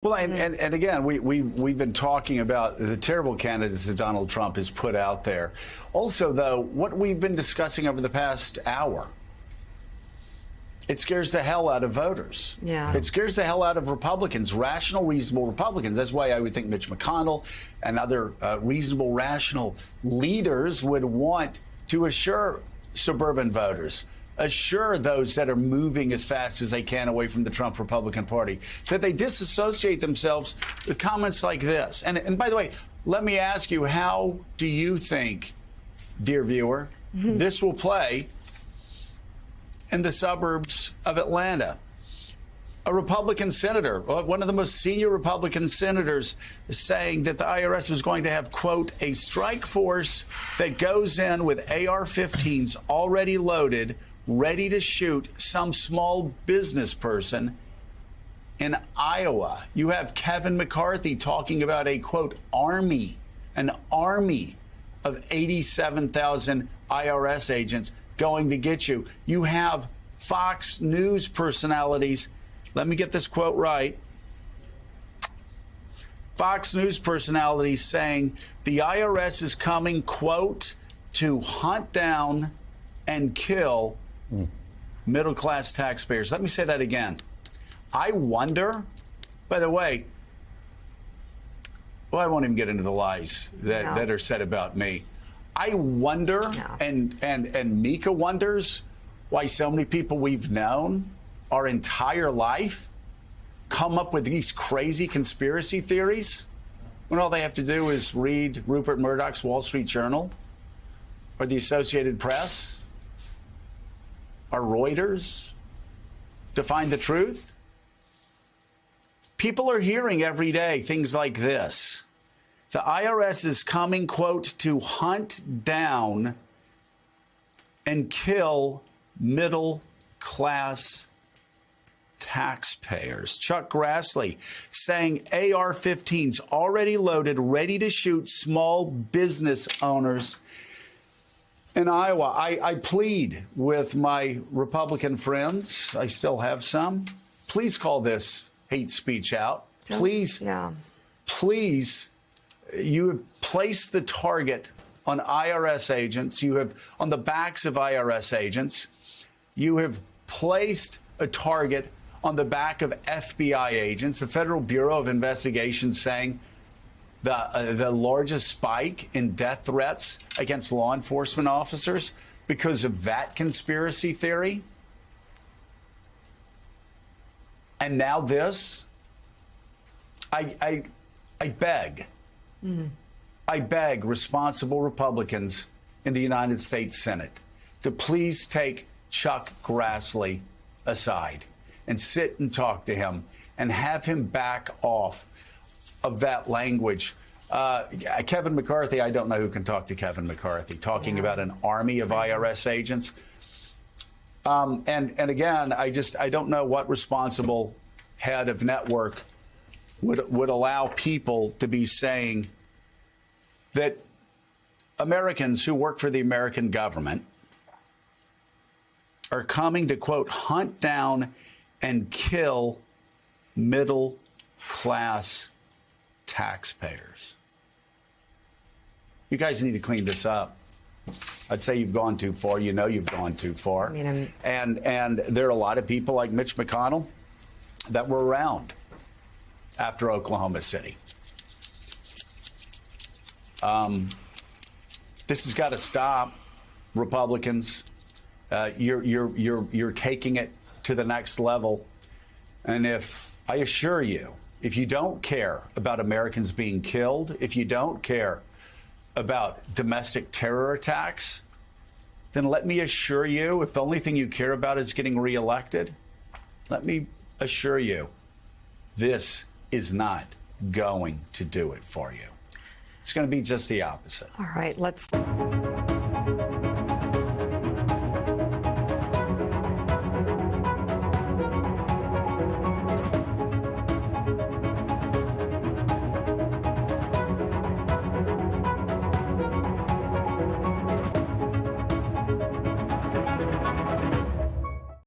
Well, and again, we've been talking about the terrible candidates that Donald Trump has put out there. Also, though, what we've been discussing over the past hour, it scares the hell out of voters. Yeah. It scares the hell out of Republicans, rational, reasonable Republicans. That's why I would think Mitch McConnell and other reasonable, rational leaders would want to assure suburban voters, assure those that are moving as fast as they can away from the Trump Republican Party, that they disassociate themselves with comments like this. And by the way, let me ask you, how do you think, dear viewer, this will play in the suburbs of Atlanta? A Republican senator, one of the most senior Republican senators, is saying that the IRS was going to have, quote, a strike force that goes in with AR-15s already loaded, ready to shoot some small business person in Iowa. You have Kevin McCarthy talking about a, quote, an army of 87,000 IRS agents going to get you. You have Fox News personalities. Let me get this quote right. Fox News personalities saying the IRS is coming, quote, to hunt down and kill middle-class taxpayers. Let me say that again. I wonder, by the way, well, I won't even get into the lies that are said about me. I wonder, and Mika wonders, why so many people we've known our entire life come up with these crazy conspiracy theories when all they have to do is read Rupert Murdoch's Wall Street Journal or the Associated Press or Reuters to find the truth. People are hearing every day things like this. The IRS is coming, quote, to hunt down and kill middle-class taxpayers. Chuck Grassley saying AR-15s already loaded, ready to shoot small business owners in Iowa. I plead with my Republican friends, I still have some, please call this hate speech out. Please, please, you have placed the target on IRS agents. You have, on the backs of IRS agents, you have placed a target on the back of FBI agents. The Federal Bureau of Investigation saying the largest spike in death threats against law enforcement officers because of that conspiracy theory. And now this. I beg. I beg responsible Republicans in the United States Senate to please take Chuck Grassley aside and sit and talk to him and have him back off of that language. Kevin McCarthy, I don't know who can talk to Kevin McCarthy, talking about an army of IRS agents. And again, I don't know what responsible head of network would allow people to be saying that Americans who work for the American government are coming to, quote, hunt down and kill middle-class taxpayers. You guys need to clean this up. I'd say you've gone too far. You know you've gone too far. And there are a lot of people like Mitch McConnell that were around after Oklahoma City. This has got to stop, Republicans. You're taking it to the next level. And I assure you, if you don't care about Americans being killed, if you don't care about domestic terror attacks, then let me assure you, if the only thing you care about is getting reelected, let me assure you, this is not going to do it for you. It's going to be just the opposite. All right, let's.